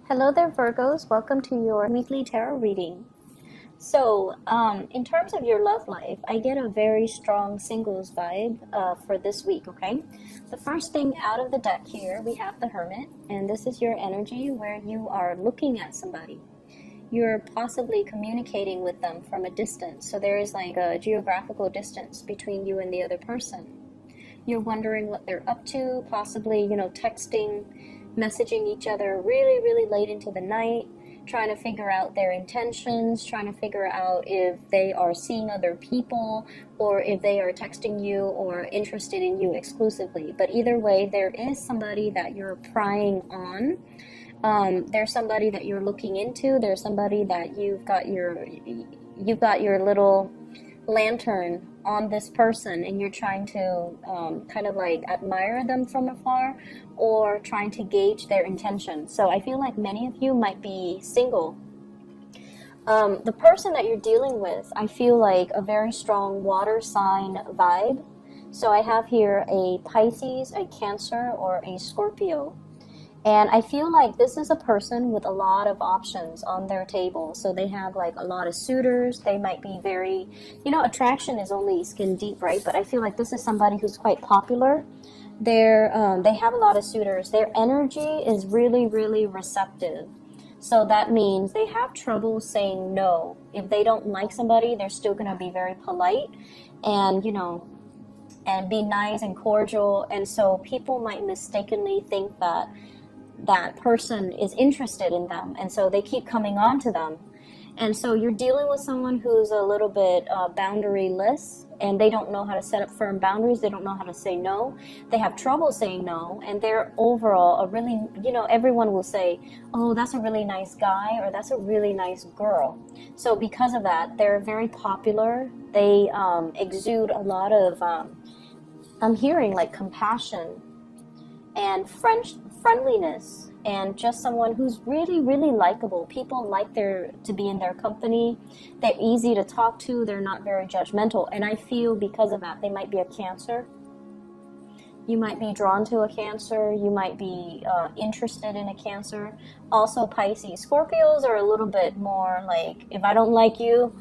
Hello there, Virgos. Welcome to your weekly tarot reading. So, in terms of your love life, I get a very strong singles vibe for this week, okay? The first thing out of the deck here, we have the Hermit, and this is your energy where you are looking at somebody. You're possibly communicating with them from a distance, so there is like a geographical distance between you and the other person. You're wondering what they're up to, possibly, texting, messaging each other really, really late into the night, trying to figure out their intentions, trying to figure out if they are seeing other people or if they are texting you or interested in you exclusively. But either way, there is somebody that you're prying on. There's somebody that you're looking into. There's somebody that you've got your little lantern on this person, and you're trying to kind of like admire them from afar or trying to gauge their intention. So I feel like many of you might be single. The person that you're dealing with, I feel like a very strong water sign vibe. So I have here a Pisces, a Cancer, or a Scorpio. And I feel like this is a person with a lot of options on their table. So they have like a lot of suitors. They might be very, attraction is only skin deep, right? But I feel like this is somebody who's quite popular. They have a lot of suitors. Their energy is really, really receptive. So that means they have trouble saying no. If they don't like somebody, they're still going to be very polite and, and be nice and cordial. And so people might mistakenly think that person is interested in them, and so they keep coming on to them. And so you're dealing with someone who's a little bit boundaryless, and they don't know how to set up firm boundaries. They don't know how to say no. They have trouble saying no, and they're overall a really, everyone will say, oh, that's a really nice guy, or that's a really nice girl. So because of that, they're very popular. They exude a lot of, I'm hearing like compassion and friendliness, and just someone who's really, really likable. People like to be in their company. They're easy to talk to. They're not very judgmental. And I feel because of that, they might be a Cancer. You might be drawn to a Cancer. You might be interested in a Cancer. Also Pisces. Scorpios are a little bit more like, if I don't like you,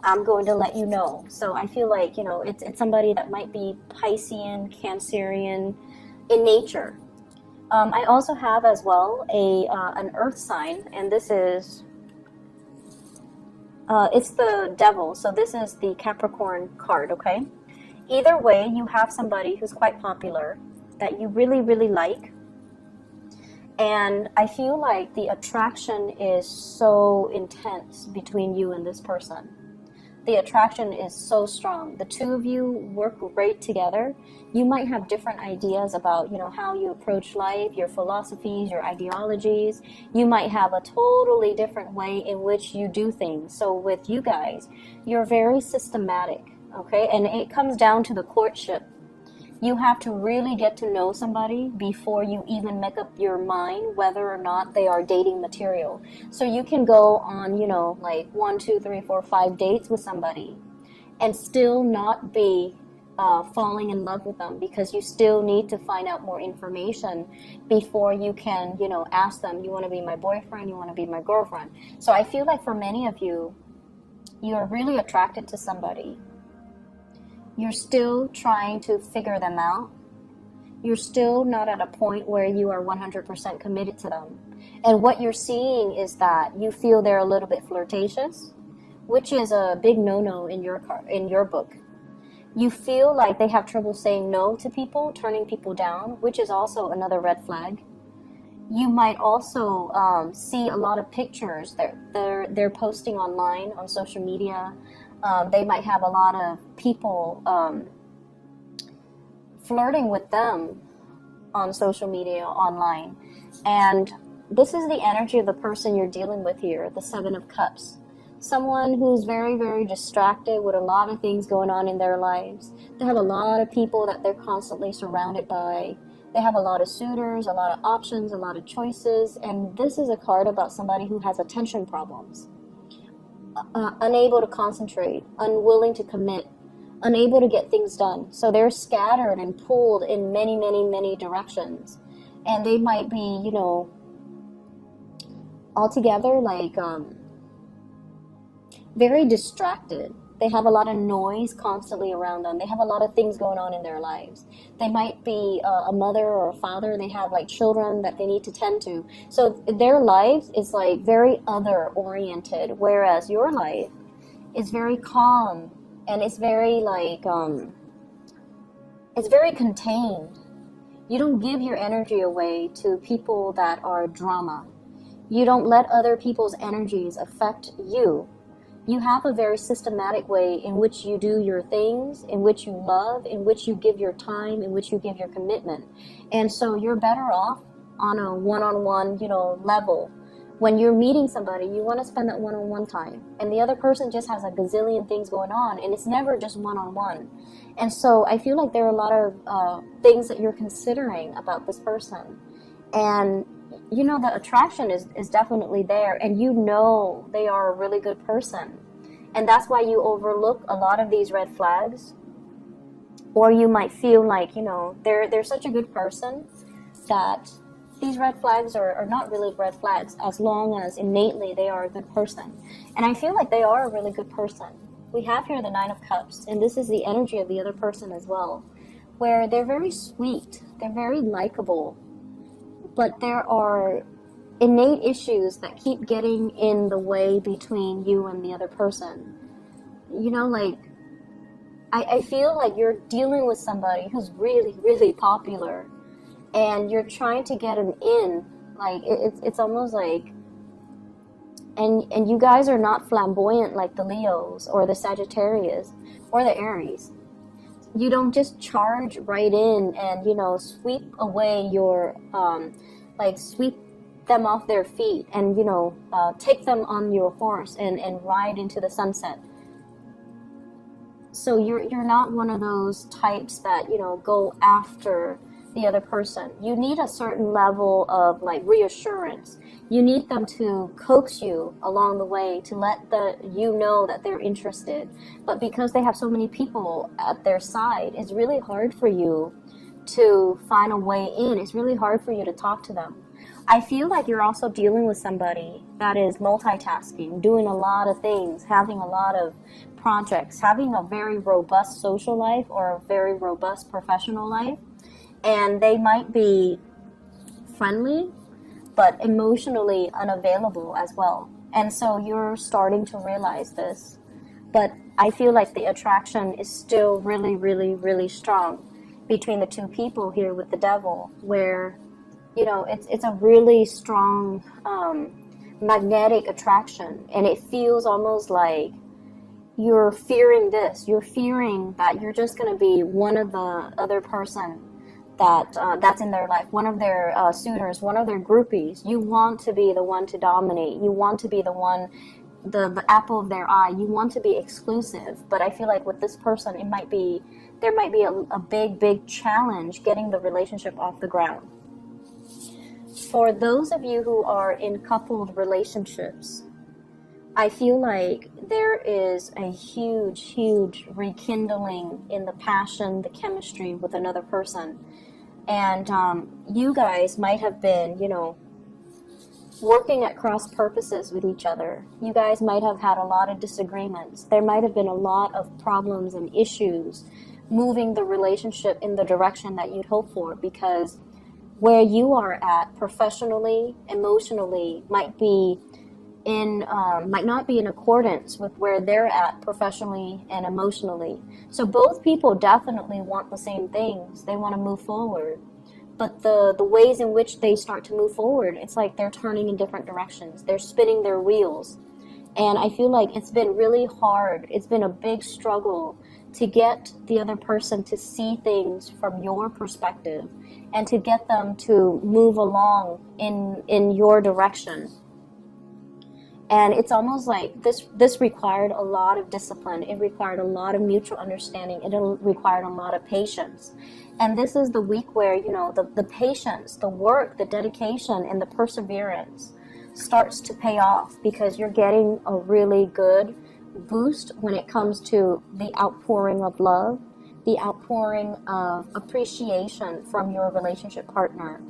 I'm going to let you know. So I feel like, it's somebody that might be Piscean, Cancerian in nature. I also have as well an earth sign, and this is it's the devil. So this is the Capricorn card, okay? Either way, you have somebody who's quite popular that you really, really like, and I feel like the attraction is so intense between you and this person. The attraction is so strong. The two of you work great together. You might have different ideas about, how you approach life, your philosophies, your ideologies. You might have a totally different way in which you do things. So with you guys, you're very systematic, okay? And it comes down to the courtship. You have to really get to know somebody before you even make up your mind whether or not they are dating material. So you can go on, like 1, 2, 3, 4, 5 dates with somebody and still not be falling in love with them, because you still need to find out more information before you can, ask them, you want to be my boyfriend, you want to be my girlfriend. So I feel like for many of you, you're really attracted to somebody. You're still trying to figure them out. You're still not at a point where you are 100% committed to them. And what you're seeing is that you feel they're a little bit flirtatious, which is a big no-no in your book. You feel like they have trouble saying no to people, turning people down, which is also another red flag. You might also see a lot of pictures that they're posting online on social media. They might have a lot of people flirting with them on social media, online. And this is the energy of the person you're dealing with here, the Seven of Cups. Someone who's very, very distracted with a lot of things going on in their lives. They have a lot of people that they're constantly surrounded by. They have a lot of suitors, a lot of options, a lot of choices. And this is a card about somebody who has attention problems. Unable to concentrate, unwilling to commit, unable to get things done. So they're scattered and pulled in many, many, many directions. And they might be, altogether like very distracted. They have a lot of noise constantly around them. They have a lot of things going on in their lives. They might be a mother or a father. They have like children that they need to tend to. So their lives is like very other oriented, whereas your life is very calm and it's very like it's very contained. You don't give your energy away to people that are drama. You don't let other people's energies affect you. You have a very systematic way in which you do your things, in which you love, in which you give your time, in which you give your commitment. And so you're better off on a one-on-one, level. When you're meeting somebody, you want to spend that one-on-one time. And the other person just has a gazillion things going on, and it's never just one-on-one. And so I feel like there are a lot of things that you're considering about this person. And the attraction is definitely there, and they are a really good person. And that's why you overlook a lot of these red flags. Or you might feel like, they're such a good person that these red flags are not really red flags as long as innately they are a good person. And I feel like they are a really good person. We have here the Nine of Cups, and this is the energy of the other person as well, where they're very sweet, they're very likable, but there are innate issues that keep getting in the way between you and the other person. I feel like you're dealing with somebody who's really, really popular, and you're trying to get an in. Like, it's almost like, and you guys are not flamboyant like the Leos or the Sagittarius or the Aries. You don't just charge right in and, sweep away your, sweep them off their feet and, take them on your horse and ride into the sunset. So you're not one of those types that, go after the other person. You need a certain level of reassurance. You need them to coax you along the way to let know that they're interested. But because they have so many people at their side, it's really hard for you to find a way in. It's really hard for you to talk to them. I feel like you're also dealing with somebody that is multitasking, doing a lot of things, having a lot of projects, having a very robust social life or a very robust professional life. And they might be friendly, but emotionally unavailable as well. And so you're starting to realize this. But I feel like the attraction is still really, really, really strong between the two people here with the devil, where, it's a really strong magnetic attraction. And it feels almost like you're fearing this. You're fearing that you're just going to be one of the other person that's in their life, one of their suitors, one of their groupies. You want to be the one to dominate. You want to be the one, the apple of their eye. You want to be exclusive. But I feel like with this person, there might be a big challenge getting the relationship off the ground. For those of you who are in coupled relationships, I feel like there is a huge rekindling in the passion, the chemistry with another person. And you guys might have been, working at cross purposes with each other. You guys might have had a lot of disagreements. There might have been a lot of problems and issues moving the relationship in the direction that you'd hope for, because where you are at professionally, emotionally, might not be in accordance with where they're at professionally and emotionally. So both people definitely want the same things. They want to move forward. But the ways in which they start to move forward, it's like they're turning in different directions. They're spinning their wheels. And I feel like it's been really hard. It's been a big struggle to get the other person to see things from your perspective and to get them to move along in your direction. And it's almost like this required a lot of discipline. It required a lot of mutual understanding. It required a lot of patience. And this is the week where, the patience, the work, the dedication, and the perseverance starts to pay off, because you're getting a really good boost when it comes to the outpouring of love, the outpouring of appreciation from your relationship partner.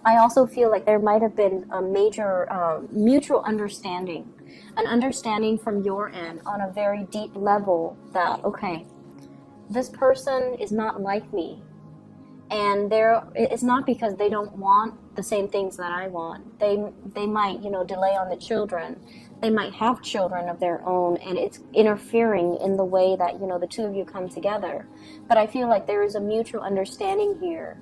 I also feel like there might have been a major mutual understanding, an understanding from your end on a very deep level that, okay, this person is not like me. And it's not because they don't want the same things that I want. They might, delay on the children. They might have children of their own, and it's interfering in the way that, the two of you come together. But I feel like there is a mutual understanding here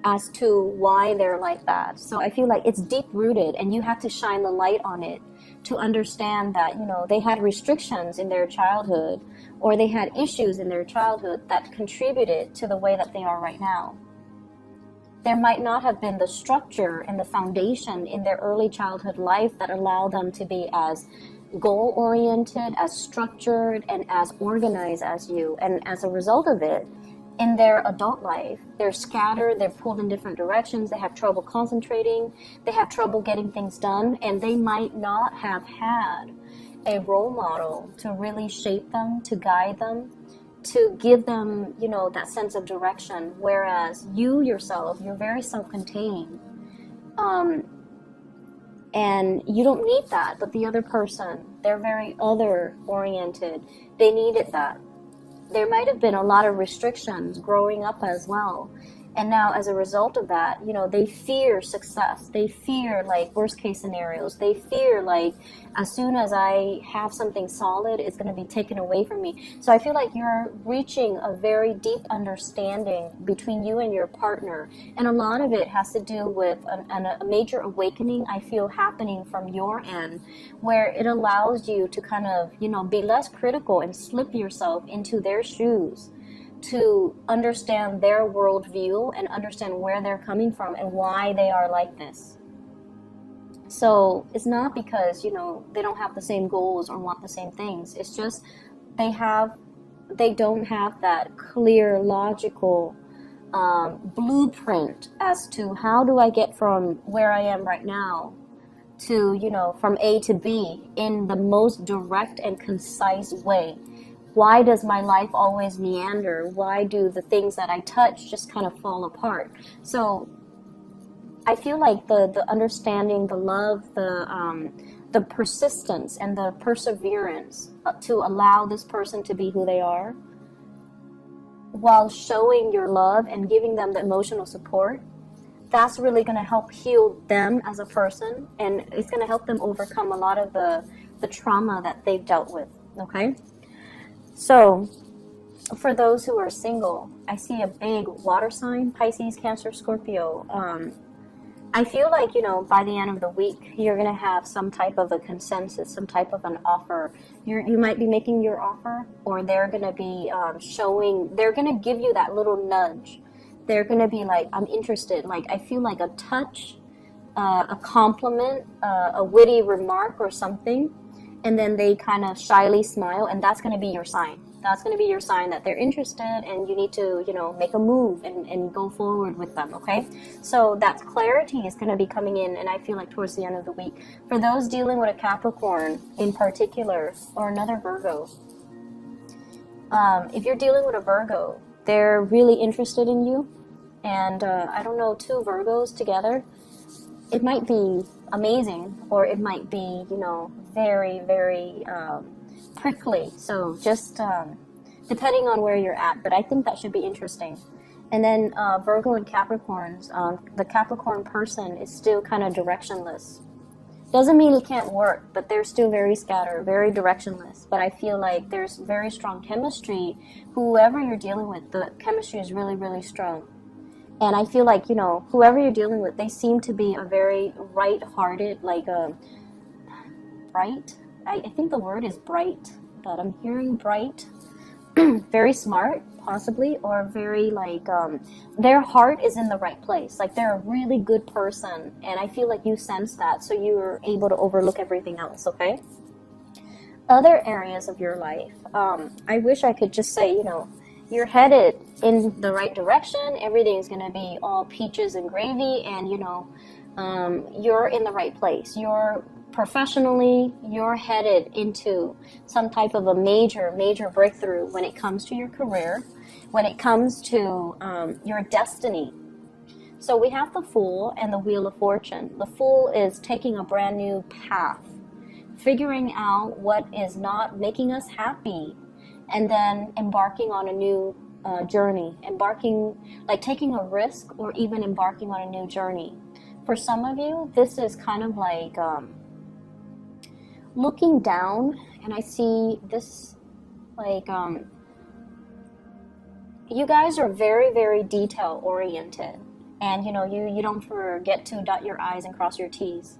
as to why they're like that. So I feel like it's deep rooted, and you have to shine the light on it to understand that, they had restrictions in their childhood, or they had issues in their childhood that contributed to the way that they are right now. There might not have been the structure and the foundation in their early childhood life that allow them to be as goal-oriented, as structured, and as organized as you. And as a result of it, in their adult life, they're scattered, they're pulled in different directions, they have trouble concentrating, they have trouble getting things done, and they might not have had a role model to really shape them, to guide them, to give them, that sense of direction. Whereas you yourself, you're very self-contained. And you don't need that, but the other person, they're very other-oriented. They needed that. There might have been a lot of restrictions growing up as well. And now as a result of that, they fear success. They fear like worst case scenarios. They fear like as soon as I have something solid, it's going to be taken away from me. So I feel like you're reaching a very deep understanding between you and your partner. And a lot of it has to do with a major awakening I feel happening from your end, where it allows you to kind of, be less critical and slip yourself into their shoes, to understand their worldview and understand where they're coming from and why they are like this. So it's not because, they don't have the same goals or want the same things. It's just they don't have that clear, logical blueprint as to how do I get from where I am right now to, from A to B in the most direct and concise way. Why does my life always meander? Why do the things that I touch just kind of fall apart? So I feel like the understanding, the love, the persistence and the perseverance to allow this person to be who they are, while showing your love and giving them the emotional support, that's really going to help heal them as a person, and it's going to help them overcome a lot of the trauma that they've dealt with, okay? So, for those who are single, I see a big water sign, Pisces, Cancer, Scorpio. I feel like, by the end of the week, you're going to have some type of a consensus, some type of an offer. You might be making your offer, or they're going to be they're going to give you that little nudge. They're going to be like, I'm interested. Like, I feel like a touch, a compliment, a witty remark or something. And then they kind of shyly smile, and that's going to be your sign. That's going to be your sign that they're interested, and you need to, make a move and go forward with them, okay? So that clarity is going to be coming in, and I feel like towards the end of the week. For those dealing with a Capricorn in particular, or another Virgo, if you're dealing with a Virgo, they're really interested in you. And I don't know, two Virgos together, it might be amazing, or it might be, very, very prickly. So just depending on where you're at, but I think that should be interesting. And then Virgo and Capricorns, the Capricorn person is still kind of directionless. Doesn't mean it can't work, but they're still very scattered, very directionless. But I feel like there's very strong chemistry. Whoever you're dealing with, the chemistry is really, really strong. And I feel like, whoever you're dealing with, they seem to be a very right-hearted, like bright. I think the word is bright, but I'm hearing bright. Very smart, possibly, or very like, their heart is in the right place. Like, they're a really good person, and I feel like you sense that, so you're able to overlook everything else, okay? Other areas of your life, I wish I could just say, you're headed in the right direction. Everything's going to be all peaches and gravy, and, you're in the right place. You're Professionally, you're headed into some type of a major breakthrough when it comes to your career, when it comes to your destiny. So we have the Fool and the Wheel of Fortune. The Fool is taking a brand new path, figuring out what is not making us happy, and then embarking on a new journey, taking a risk or even embarking on a new journey. For some of you, this is kind of like looking down, and I see this like you guys are very detail oriented, and you don't forget to dot your I's and cross your T's.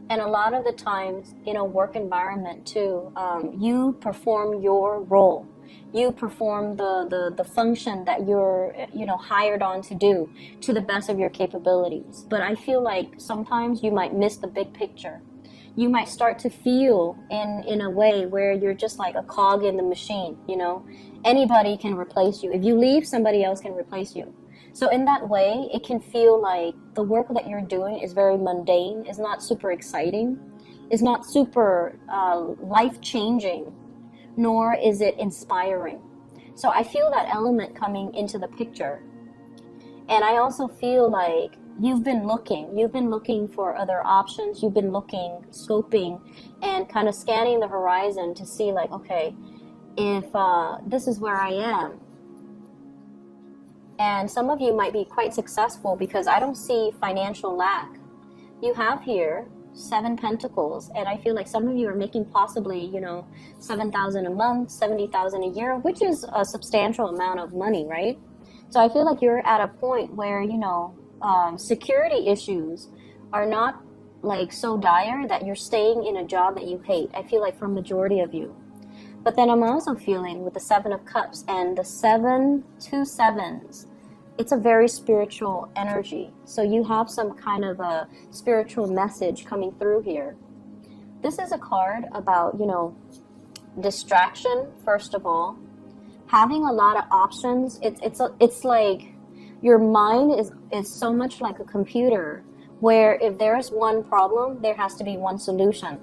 And a lot of the times in a work environment too, you perform your role. You perform the function that you're hired on to do to the best of your capabilities. But I feel like sometimes you might miss the big picture. You might start to feel in a way where you're just like a cog in the machine. Anybody can replace you. If you leave, somebody else can replace you. So in that way, it can feel like the work that you're doing is very mundane, is not super exciting, is not super life-changing, nor is it inspiring. So I feel that element coming into the picture. And I also feel like you've been looking for other options. You've been looking, scoping, and kind of scanning the horizon to see like, okay, if this is where I am. And some of you might be quite successful because I don't see financial lack. You have here 7 Pentacles, and I feel like some of you are making possibly, $7,000 a month, $70,000 a year, which is a substantial amount of money, right? So I feel like you're at a point where, security issues are not like so dire that you're staying in a job that you hate. I feel like for majority of you. But then I'm also feeling with the 7 of Cups and the 7, 2 sevens, it's a very spiritual energy. So you have some kind of a spiritual message coming through here. This is a card about, distraction, first of all. Having a lot of options. It's like your mind is so much like a computer where if there is one problem, there has to be one solution.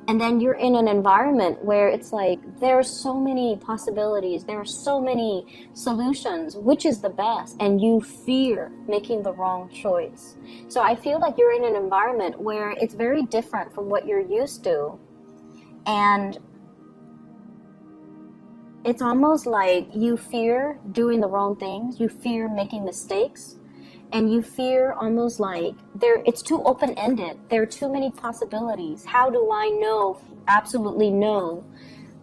And then you're in an environment where it's like there are so many possibilities, there are so many solutions, which is the best, and you fear making the wrong choice. So I feel like you're in an environment where it's very different from what you're used to, and it's almost like you fear doing the wrong things, you fear making mistakes, and you fear almost like it's too open-ended. There are too many possibilities. How do I absolutely know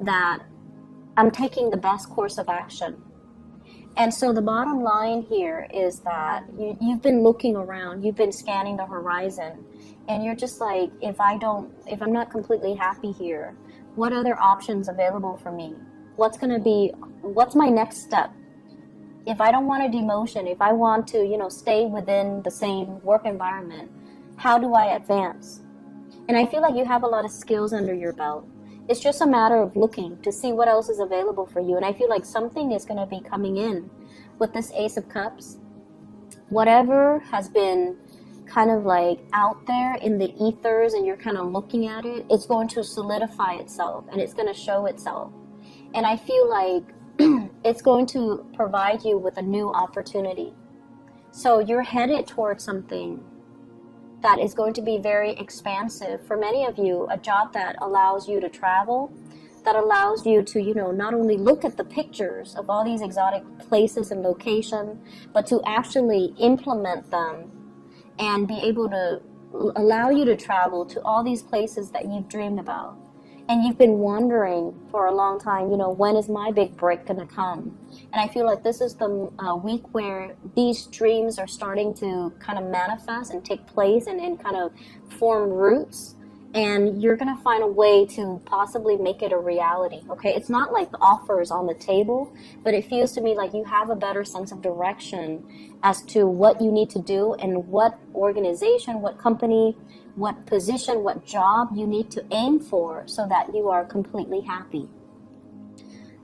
that I'm taking the best course of action? And so the bottom line here is that you've been looking around, you've been scanning the horizon, and you're just like, if I'm not completely happy here, what other options available for me? What's my next step? If I don't want a demotion, if I want to, stay within the same work environment, how do I advance? And I feel like you have a lot of skills under your belt. It's just a matter of looking to see what else is available for you. And I feel like something is going to be coming in with this Ace of Cups. Whatever has been kind of like out there in the ethers and you're kind of looking at it, it's going to solidify itself and it's going to show itself. And I feel like it's going to provide you with a new opportunity. So you're headed towards something that is going to be very expansive. For many of you, a job that allows you to travel, that allows you to, not only look at the pictures of all these exotic places and locations, but to actually implement them and be able to allow you to travel to all these places that you've dreamed about. And you've been wondering for a long time, when is my big break going to come? And I feel like this is the week where these dreams are starting to kind of manifest and take place and kind of form roots. And you're going to find a way to possibly make it a reality, okay? It's not like the offer is on the table, but it feels to me like you have a better sense of direction as to what you need to do and what organization, what company, what position, what job you need to aim for so that you are completely happy.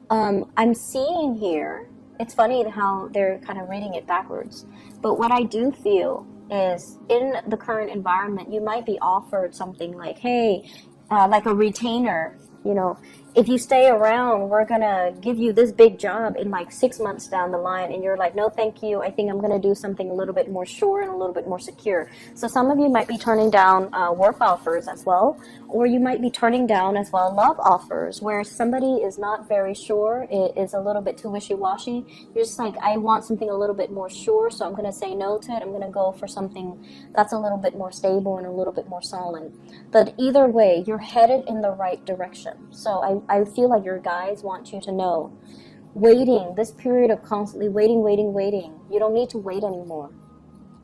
I'm seeing here, it's funny how they're kind of reading it backwards, but what I do feel is in the current environment, you might be offered something like, hey, like a retainer, you know, if you stay around, we're gonna give you this big job in like 6 months down the line, and you're like, no thank you, I think I'm gonna do something a little bit more sure and a little bit more secure. So some of you might be turning down work offers as well, or you might be turning down as well love offers where somebody is not very sure, it is a little bit too wishy-washy. You're just like, I want something a little bit more sure, so I'm gonna say no to it. I'm gonna go for something that's a little bit more stable and a little bit more solid. But either way, you're headed in the right direction. So I feel like your guides want you to know, waiting, this period of constantly waiting, you don't need to wait anymore.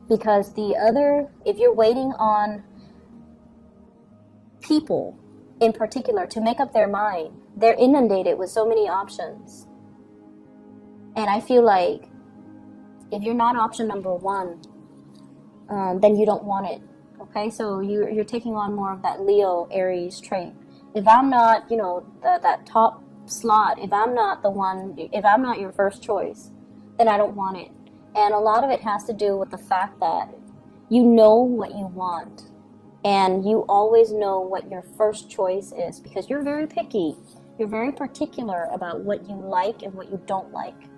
Because if you're waiting on people in particular to make up their mind, they're inundated with so many options. And I feel like if you're not option number one, then you don't want it. Okay, so you're taking on more of that Leo Aries trait. If I'm not, that top slot, if I'm not your first choice, then I don't want it. And a lot of it has to do with the fact that you know what you want, and you always know what your first choice is, because you're very picky. You're very particular about what you like and what you don't like.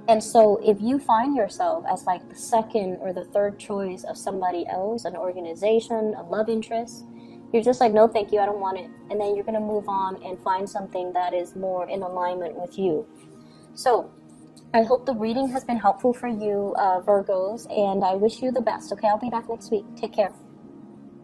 And so if you find yourself as like the second or the third choice of somebody else, an organization, a love interest, you're just like, no thank you, I don't want it. And then you're going to move on and find something that is more in alignment with you. So I hope the reading has been helpful for you, Virgos, and I wish you the best. Okay, I'll be back next week. Take care.